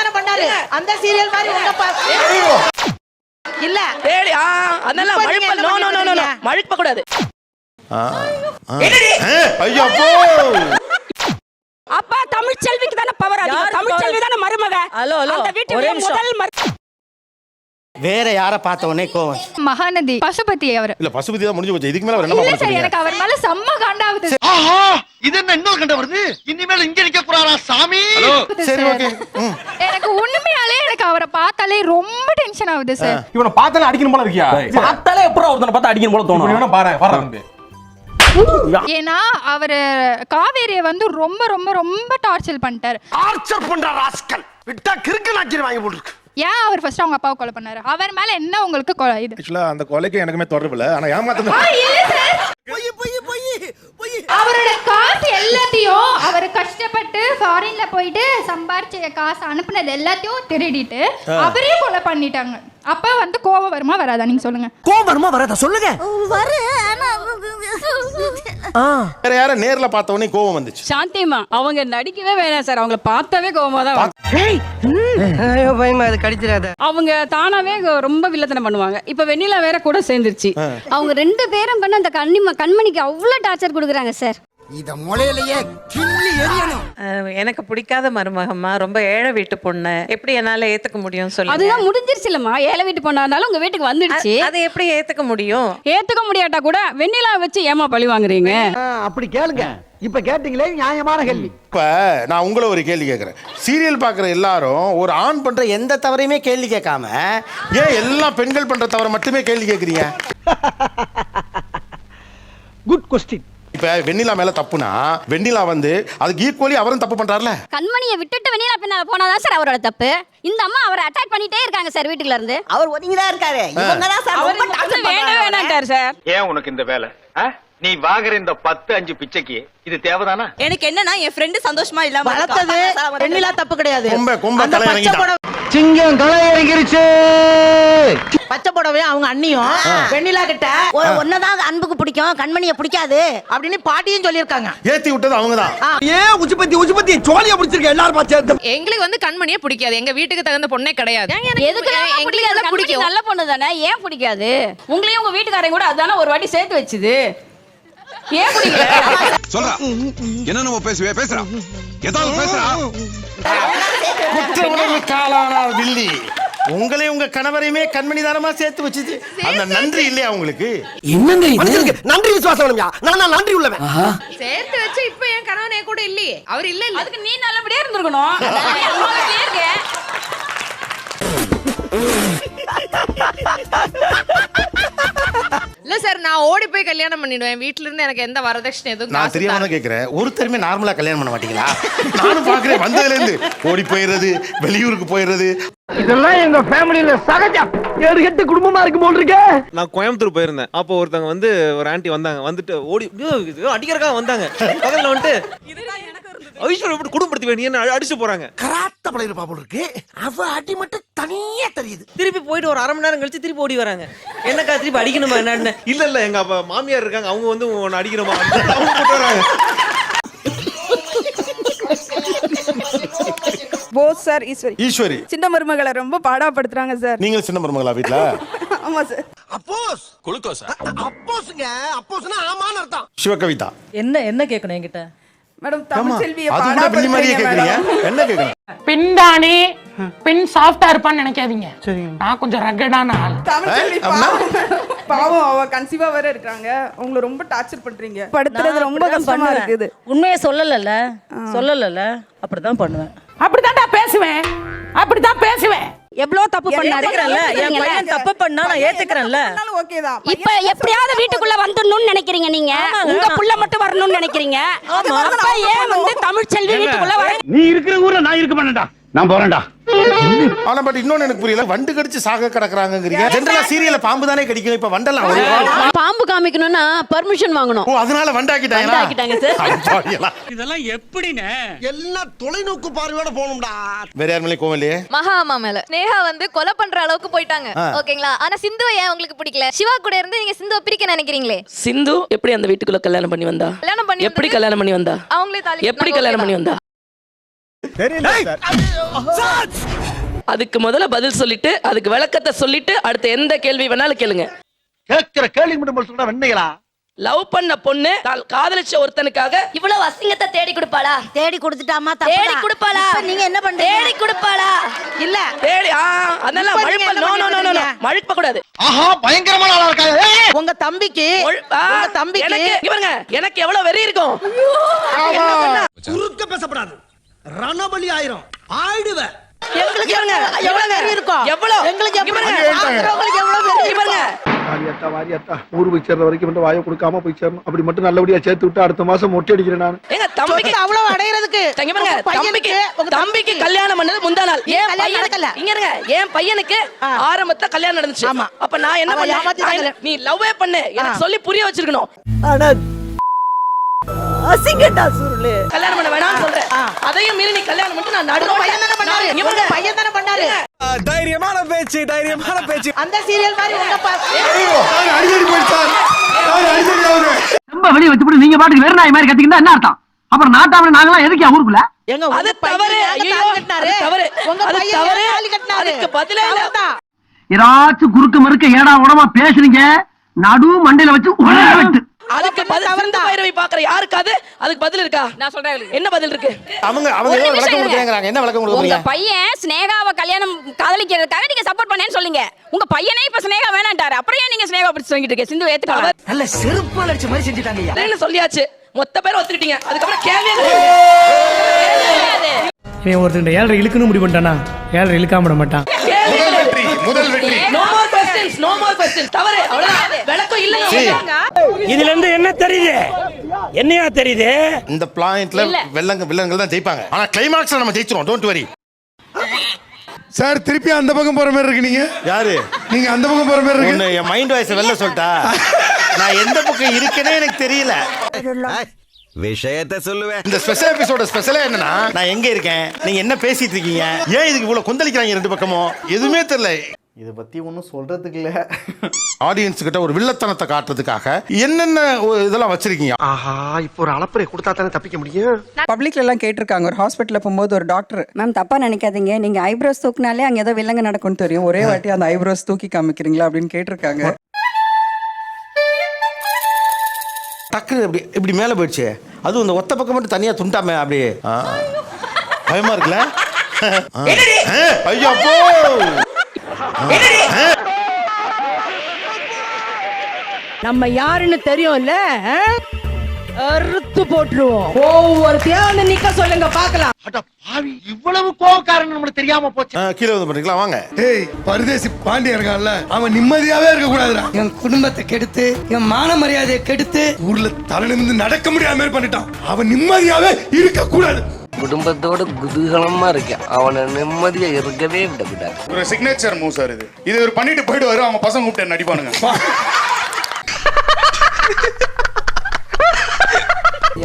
தான பண்ணாரு அந்த சீரியல் மாதிரி இல்ல அதனால மழுப்ப கூடாது. ஐயோ அப்பா தமிழ் செல்விக்கு தான பவர் அதிகம். தமிழ் செல்வி தான மருமக. அந்த வீட்டுல முதல் வேற யார பார்த்த உடனே கோவம்? மகாநதி பசுபதி அவர். இல்ல பசுபதி தான் முடிஞ்சு போச்சு. இதுக்கு மேல அவர் என்ன பண்ண சரி எனக்கு அவர் மேல செம்ம காண்டாவுது. ஆஹா இது என்ன இன்னொரு கண்ட வருது. இனிமேல் இங்க நிக்க போறாரா சாமி? சரி ஓகே. எனக்கு உண்மையாலே எனக்கு அவரை பார்த்தாலே ரொம்ப டென்ஷன் ஆகுது சார். இவனை பார்த்தாலே அடிக்கணும் போல இருக்கியா? பார்த்தாலே எப்பறம் ஒருத்தனை பார்த்தா அடிக்கணும் போல தோணும். இவனை பாரு தம்பி. ஏன்னா அவரு காவேரியை வந்து ரொம்ப ரொம்ப ரொம்ப டார்ச்சர் பண்ணிட்டாரு. டார்ச்சர் பண்ற ராஸ்கல் விட்டா கிறுக்கு நாக்கிரி வாங்கி போட்டுருக்கு. ஏன் அவர் ஃபர்ஸ்ட் அவங்க அப்பாவை கொலை பண்ணாரு? அவர் மேல என்ன உங்களுக்கு இது? ஆக்சுவலா அந்த கொலைக்கு எனக்குமே தொடர்பு இல்ல. ஆனா ஏமாத்துன அவரோட காசு எல்லாத்தையும் அவர் கஷ்டப்பட்டு ஃபாரின்ல போயிட்டு சம்பாரிச்ச காசு அனுப்புனது எல்லாத்தையும் திருடிட்டு அவரே கொலை பண்ணிட்டாங்க. அப்ப வந்து கோபம் வருமா வராதா நீங்க சொல்லுங்க? கோவம் வருமா வராதா சொல்லுங்க. வேற யார நேர்ல பார்த்த உடனே கோவம் வந்துச்சு? சாந்திமா அவங்க நடிக்கவே வேணாம் சார். அவங்கள பார்த்தாவே கோவமா தான். அவங்க தானாவே ரொம்ப வில்லத்தனம் பண்ணுவாங்க. இப்ப வெண்ணிலா வேற கூட சேர்ந்துருச்சு. அவங்க ரெண்டு பேரும் பண்ண அந்த கண்மணிக்கு அவ்வளவு டார்ச்சர் கொடுக்குறாங்க சார். இத முளையிலேயே கிள்ளி எரியணும். எனக்கு பிடிக்காத மருமகம்மா, ரொம்ப ஏழை வீட்டு பொண்ணு, எப்படி என்னால ஏத்துக்க முடியும் சொல்லுங்க? அதுதான் முடிஞ்சிருச்சு இல்லம்மா. ஏழை வீட்டு பொண்ணானாலும் உங்க வீட்டுக்கு வந்துடுச்சு. அதை எப்படி ஏத்துக்க முடியும்? ஏத்துக்க முடியாட்டா கூட வெண்ணிலா வச்சு ஏமா பழி வாங்குறீங்க? அப்படி கேளுங்க. இப்ப கேட்டீங்களே நியாயமான கேள்வி. இப்ப நான் உங்களை ஒரு கேள்வி கேட்கிறேன். சீரியல் பாக்குற எல்லாரும் ஒரு ஆண் பண்ற எந்த தவறையுமே கேள்வி கேட்காம ஏன் எல்லா பெண்கள் பண்ற தவறை மட்டுமே கேள்வி கேட்கறீங்க? Good question. இப்ப வெண்ணிலா மேல தப்புனா வெண்ணிலா வந்து அதுக்கு ஈக்குவலி அவரும் தப்பு பண்றாருல. கண்மணியை விட்டுட்டு வெண்ணிலா பின்னால போனாதான் சார் அவரோட தப்பு. இந்த அம்மா அவரை அட்டாக் பண்ணிட்டே இருக்காங்க சார் வீட்டுல இருந்து. அவர் ஒதுங்கிதான் இருக்காரு. இவங்க தான் சார் ரொம்ப டார்ச்சர் வேணாண்டார் சார். ஏன் உனக்கு இந்த வேலை? நீ வாங்குற இந்த 10-5 பிச்சைக்கு இது தேவைதானா? எனக்கு என்னன்னா என் ஃப்ரெண்ட் சந்தோஷமா இல்லாம வளர்த்தது வெண்ணிலா தப்பு கிடையாது. கொம்ப தலை இறங்கிட்டான். சிங்கம் களை இறங்கிருச்சு. பச்சை புடவையும் அவங்க அண்ணியும் வெண்ணிலா கிட்ட ஒன்னதான் அன்புக்கு பிடிக்கும் கண்மணியை பிடிக்காது அப்படின்னு பாட்டியும் சொல்லியிருக்காங்க. ஏத்தி விட்டது அவங்கதான். ஏன் உச்சுப்பத்தி சோழியா பிடிச்சிருக்க எல்லாரும் பார்த்து. எங்களுக்கு வந்து கண்மணியே பிடிக்காது. எங்க வீட்டுக்கு தகுந்த பொண்ணே கிடையாது. எதுக்கு எங்களுக்கு பிடிக்கும்? நல்ல பொண்ணு தானே. ஏன் பிடிக்காது? உங்களையும் உங்க வீட்டுக்காரங்க கூட அதான ஒரு வாட்டி சேர்த்து வச்சுது. ஏன் பிடிக்கல? சொல்றா என்ன நம்ம பேசுறா ஏதாவது பேசுறா. குற்ற உணர்வு காலானார் வில்லி. உங்களை உங்க கணவரையுமே கண்மணி தானமா சேர்த்து வச்சுது. அந்த நன்றி இல்லையா உங்களுக்கு? என்னங்க இது? நன்றி விசுவாசம். நான் நன்றி உள்ளவன். சேர்த்து வச்சு இப்ப என் கணவன் என் கூட இல்லையே. அவர் இல்ல. அதுக்கு நீ நல்லபடியா இருந்திருக்கணும். இல்ல சார் நான் ஓடி போய் கல்யாணம் பண்ணிடுவேன். வீட்ல இருந்து எனக்கு எந்த வரதட்சணை எதுவும் நான் தெரியாம தான் கேக்குறேன். ஒருத்தருமே நார்மலா கல்யாணம் பண்ண மாட்டீங்களா? நானும் பாக்குறேன் வந்ததுல இருந்து ஓடி போயிடுறது, வெளியூருக்கு போயிடுறது. இதெல்லாம் எங்க ஃபேமிலில சகஜம். 7-8 குடும்பமா இருக்கு போல இருக்கு. நான் கோயம்புத்தூர் போயிருந்தேன். அப்போ ஒருத்தங்க வந்து ஒரு ஆண்டி வந்தாங்க. வந்துட்டு ஓடி அடிக்கிறக்காக வந்தாங்க. பக்கத்துல வந்துட்டு ஐஸ்வர்யா எப்படி குடும்பப்படுத்தி வேண்டிய அடிச்சு போறாங்க. கராத்த பழைய பாப்போல் இருக்கு. அவ அடி மட்டும் தனியா தெரியுது. திருப்பி போயிட்டு ஒரு அரை மணி நேரம் கழிச்சு திருப்பி ஓடி வராங்க. என்னக்கா திருப்பி அடிக்கணுமா என்ன? இல்ல எங்க அப்பா மாமியார் இருக்காங்க. அவங்க வந்து உன்னை அடிக்கணுமா அவங்க போட்டு வராங்க. போஸ் சார் ஈஸ்வரி சின்ன மருமகளை ரொம்ப பாடாப்படுத்துறாங்க சார். நீங்க சின்ன மருமகளா வீட்ல? ஆமா சார். அப்போஸ் குளுக்கோஸ். அப்போஸ்ங்க. அப்போஸ்னா ஆமான்னு அர்த்தம். சிவகவிதா என்ன கேட்கணும் என்கிட்ட? மேடம் தமிழ் செல்வியை அது கூட பிள்ளி மாதிரியே கேக்குறீங்க. என்ன கேட்கணும்? பின்தானி பின் சாஃப்ட்டா இருப்பான்னு நினைக்காதீங்க. நான் கொஞ்சம் ரகடான ஆள். தமிழ் செல்வி பாவம் அவ கன்சீவா வேற இருக்காங்க. அவங்கள ரொம்ப டார்ச்சர் பண்றீங்க. படுத்துறது ரொம்ப கஷ்டமா இருக்குது. உண்மையை சொல்லலல அப்படிதான் பண்ணுவேன். அப்படிதான் பேசுவேன். எவ்வளவு தப்பு பண்ணாரு? என் பையன் தப்பு பண்ணா நான் ஏத்துக்கறேன்ல. ஓகேதான். இப்ப எப்படியாவது வீட்டுக்குள்ள வந்துடணும்னு நினைக்கிறீங்க நீங்க. உங்க புள்ள மட்டும் வரணும்னு நினைக்கிறீங்க. அப்ப ஏன் வந்து தமிழ் செல்வி வீட்டுக்குள்ள வர? நீ இருக்கிற ஊர்ல நான் இருக்க மாட்டேன்டா. நான் போறேன்டா. ஆனா பட் இன்னொன்னு எனக்கு புரியல. வண்டு கடிச்சு சாக கிடக்குறாங்கங்கறீங்க. ஜெனரலா சீரியல்ல பாம்பு தானே கடிக்கும். இப்ப வண்டலாம் பாம்பு காமிக்கணும்னா பெர்மிஷன் வாங்கணும். ஓ அதனால வண்டாக்கிட்டாங்க சார். இதெல்லாம் எப்படினே? எல்லாம் தொலைநோக்கு பார்வையோட போணும்டா. வேற யார் மேல கோவம் இல்லையே? மகா அம்மா மேல. ஸ்னேகா வந்து கொலை பண்ற அளவுக்கு போயிட்டாங்க. ஓகேங்களா? ஆனா சிந்துவை ஏன் உங்களுக்கு பிடிக்கல? சிவா கூட இருந்து நீங்க சிந்துவை பிரிக்க நினைக்கிறீங்களே. சிந்து எப்படி அந்த வீட்டுக்குள்ள கல்யாணம் பண்ணி வந்தா? எப்படி கல்யாணம் பண்ணி வந்தா? அவங்களே தாலி எப்படி கல்யாணம் பண்ணி வந்தா? அதுக்கு முதல்ல பதில் சொல்லிட்டு அதுக்கு விளக்கத்தை சொல்லிட்டு அடுத்த எந்த கேள்வி வேணாலும் கேளுங்க. கேட்கிற கேள்வி மட்டும் சொல்ற வெண்ணைகளா? லவ் பண்ண பொண்ணு காதலிச்ச ஒருத்தனுக்காக இவ்வளவு அசிங்கத்தை தேடி கொடுப்பாளா? தேடி கொடுத்துட்டாமா? தேடி கொடுப்பாளா? நீங்க என்ன பண்றீங்க? தேடி கொடுப்பாளா? இல்ல தேடி அதெல்லாம் மழுப்ப கூடாது. ஆஹா, பயங்கரமான ஆளா இருக்காங்க. உங்க தம்பிக்கு எனக்கு எவ்வளவு வெறி இருக்கும். குறுக்க பேசப்படாது, ரணபலி ஆயிரும், ஆயிடுவேன். எங்களுக்கு எவ்வளவு வெறி இருக்கும்? எங்களுக்கு எவ்வளவு வெறி இருக்கும்? வாரியாத்தா ஊர் போய் சேர்ற வரைக்கும் மட்டும் வாயை கொடுக்காம போய் சேரணும். அப்படி மட்டும் நல்லபடியா சேர்த்து விட்டு அடுத்த மாசம் மொட்டை அடிக்கிறேன் நான். எங்க தம்பிக்கு அவ்வளவு அடையிறதுக்கு தம்பிக்கு கல்யாணம் பண்ணது முந்தா நாள். என் பையனுக்கு ஆரம்பத்துல கல்யாணம் நடந்துச்சு. அப்ப நான் என்ன பண்ணேன்? நீ லவ்வே பண்ணு எனக்கு சொல்லி புரிய வச்சிருக்கணும். அசிங்கடா சுருளு. கல்யாணம் பண்ண வேணாம்னு சொல்றேன். அதையும் மீறி நீ கல்யாணம் பண்ணி நான் நடுவுல பையன் தான பண்ணாரு. தைரியமான பேச்சு, தைரியமான பேச்சு. அந்த சீரியல் மாதிரி உங்க அடிக்கடி போயிட்டார். ரொம்ப வெளிய வச்சுட்டு நீங்க பாட்டுக்கு வேற நாய் மாதிரி கத்திக்கிட்டா என்ன அர்த்தம்? அப்புறம் நாட்டாம நாங்கலாம் எதுக்கு ஊருக்குள்ள? அது தவறு. தவறு. உங்க பையன் தாலி கட்டினாரு. அதுக்கு பதிலே இல்ல. ஏதாச்சும் குறுக்க மறுக்க ஏடா உடமா பேசுறீங்க, நடு மண்டையில வச்சு உள்ள விட்டு. அதுக்கு பதில் பைரவி பாக்குற யாருக்காது அதுக்கு பதில் இருக்கா? நான் சொல்றேன். என்ன பதில் இருக்கு? அவங்க விளக்கம் கொடுக்குறாங்க. என்ன விளக்கம் கொடுக்குறீங்க? உங்க பையன் ஸ்னேகாவை கல்யாணம் காதலிக்கிறதுக்காக நீங்க சப்போர்ட் பண்ணேன்னு சொல்லுங்க. உங்க பையனே இப்ப ஸ்னேகா வேணாண்டாரு. அப்புறம் ஏன் நீங்க ஸ்னேகா பிடிச்சு சொல்லிட்டு இருக்கீங்க? சிந்து ஏத்துக்கலாம். நல்ல செருப்பு அடிச்ச மாதிரி செஞ்சுட்டாங்க. என்ன சொல்லியாச்சு, மொத்த பேர் ஒத்துக்கிட்டீங்க. அதுக்கப்புறம் கேள்வியே இவன் ஒருத்தன் 7.5 இழுக்கணும் முடிவு பண்ணிட்டானா? 7.5 இழுக்காம விட மாட்டான். முதல் வெற்றி. No more questions. தவறு. அவ்வளவுதான். விளக்கம் இல்லங்க. இதுல இருந்து என்ன தெரியுது? என்னையா தெரியுது? இந்த பிளாயிண்ட்ல வில்லங்கள் தான் ஜெயிப்பாங்க. ஆனா கிளைமாக்ஸ்ல நம்ம ஜெயிச்சிரோம். Don't worry. சார் திருப்பி அந்த பக்கம் போற மாதிரி இருக்கு. நீங்க யாரு? நீங்க அந்த பக்கம் போற மாதிரி இருக்கு. என் மைண்ட் வாய்ஸ் வெளில சொல்லிட்டா நான் எந்த பக்கம் இருக்கேனே எனக்கு தெரியல. விஷயத்தை சொல்லுவேன். இந்த ஸ்பெஷல் எபிசோட ஸ்பெஷலே என்னன்னா நான் எங்க இருக்கேன், நீங்க என்ன பேசிட்டு இருக்கீங்க, ஏன் இதுக்கு இவ்வளவு கொந்தளிக்கிறாங்க ரெண்டு பக்கமும் எதுவுமே தெரியல. இத பத்தி ஒன்னும் சொல்றதுக்கு இல்ல. ஆடியன்ஸ் கிட்ட ஒரு வில்லத்தனத்தை காட்டுறதுக்காக என்னென்ன இதெல்லாம் வச்சிருக்கீங்க? ஆஹா, இப்போ ஒரு அளப்பறை கொடுத்தா தானே தப்பிக்க முடியும். பப்ளிக்ல எல்லாம் கேட்டிருக்காங்க. ஒரு ஹாஸ்பிட்டல்ல போகும்போது ஒரு டாக்டர், மேம் தப்பா நினைக்காதீங்க, நீங்க ஐப்ரோஸ் தூக்குனாலே அங்க ஏதோ வில்லங்க நடக்கும்னு தெரியும், ஒரே வாட்டி அந்த ஐப்ரோஸ் தூக்கி காமிக்கிறீங்களா அப்படின்னு கேட்டிருக்காங்க. டக்குனு இப்படி மேலே போயிடுச்சு. அதுவும் இந்த ஒத்த பக்கம் மட்டும் தனியா துண்டாம அப்படியே பயமா இருக்குல்ல? ஐயோ அப்போ நம்ம யாருன்னு தெரியும்ல, அறுத்து போட்டுருவோம். ஒவ்வொருத்தையும் நிக்க சொல்லுங்க பாக்கலாம். இவ்வளவு கோவக்காரன் நம்மளுக்கு தெரியாம போச்சு. கீழே வந்து பண்ணிக்கலாம் வாங்க. ஏய், பரதேசி பாண்டியா இருக்கான்ல, அவன் நிம்மதியாவே இருக்க கூடாதுடா. என் குடும்பத்தை கெடுத்து என் மான மரியாதையை கெடுத்து ஊர்ல தலை நிமிர்ந்து நடக்க முடியாத மாதிரி பண்ணிட்டான். அவன் நிம்மதியாவே இருக்க கூடாது. குடும்பத்தோட குதூகலமா இருக்கேன், அவனை நிம்மதியா இருக்கவே விடக்கூடாது. ஒரு சிக்னேச்சர் மூவ் சார் இது. இது ஒரு பண்ணிட்டு போயிடுவாரு, அவங்க பசங்க கூப்பிட்டு நடிப்பானுங்க.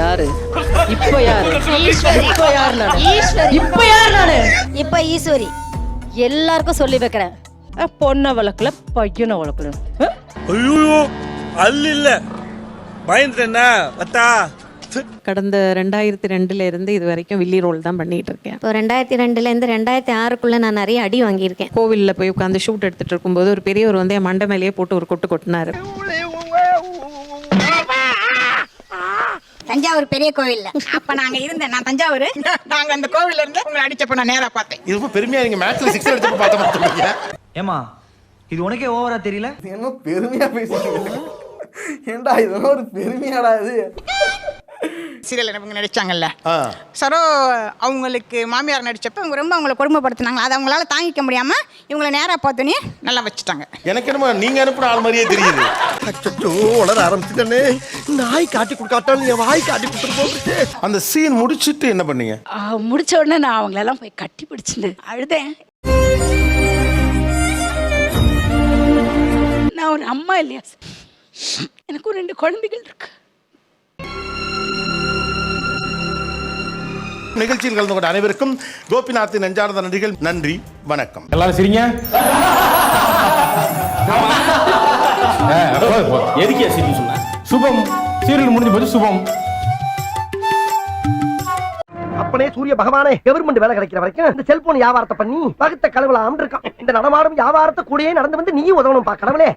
யாரு இப்ப யாரு? இப்ப யாரு நானு? இப்ப யாரு நானு? இப்ப ஈஸ்வரி. எல்லாருக்கும் சொல்லி வைக்கிறேன், பொண்ண வளர்க்கல பையனை வளர்க்கல. ஐயோ அல்ல இல்ல பயந்துட்டேன்னா பத்தா. கடந்த 2002 இருந்து இது வரைக்கும் வில்லி ரோல் தான் பண்ணிட்டு இருக்கேன். இப்போ 2002 இருந்து 2006 நான் நிறைய அடி வாங்கியிருக்கேன். கோவில்ல போய் உட்காந்து ஷூட் எடுத்துட்டு இருக்கும்போது ஒரு பெரியவர் வந்து என் மண்டை மேலேயே போட்டு ஒரு கொட்டு கொட்டினாரு. தஞ்சாவூர் பெரிய கோவில்ல அப்ப நாங்க இருந்தேன். நான் தஞ்சாவூர், நாங்க அந்த கோவில்ல இருந்து உங்களை அடிச்சப்ப நான் நேரா பார்த்தேன். இது பெருமையா நீங்க மேட்ச்ல 6 அடிச்சப்ப பார்த்த மாட்டீங்க. ஏமா இது உனக்கே ஓவரா தெரியல? என்ன பெருமையா பேசுறீங்க? ஏண்டா இதெல்லாம் ஒரு பெருமையாடா இது? சீரியல் இவங்க நடிச்சாங்கல்ல, சரோ அவங்களுக்கு மாமியார் நடிச்சப்ப இவங்க ரொம்ப அவங்களை கொடுமைப்படுத்தினாங்க. அதை அவங்களால தாங்கிக்க முடியாம இவங்களை நேரா பார்த்தோன்னே நல்லா வச்சுட்டாங்க. எனக்கு என்னமோ நீங்க அனுப்புற ஆள் மாதிரியே தெரியுது. அச்சோ, உளர ஆரம்பிச்சுட்டே. நாய் காட்டி கொடுக்காட்டாலும் என் வாய் காட்டி கொடுத்துட்டு போகுது. அந்த சீன் முடிச்சிட்டு என்ன பண்ணீங்க? முடிச்ச உடனே நான் அவங்களெல்லாம் போய் கட்டி பிடிச்சிட்டு அழுதேன். நான் ஒரு அம்மா இல்லையா, எனக்கு ஒரு 2 குழந்தைகள் இருக்கு. நிகழ்ச்சியில் கலந்து கொண்ட அனைவருக்கும் கோபிநாத்தின் நெஞ்சார்ந்த நன்றிகள். நன்றி, வணக்கம். எல்லாரும் சிரிங்க. எதுக்கே சிரிக்க சொன்ன? சுபம் சீரியல் முடிஞ்சு போச்சு. சுபம் அப்பனே சூரிய பகவானே கவர்மெண்ட் வேலை கிடைக்கிற வரைக்கும் இந்த செல்போன் வியாபாரத்தை பண்ணி பகுத்த கடவுளா இருக்கான். இந்த நடமாடும் வியாபாரத்தை கூடயே நடந்து வந்து நீ உதவணும் கடவுளே.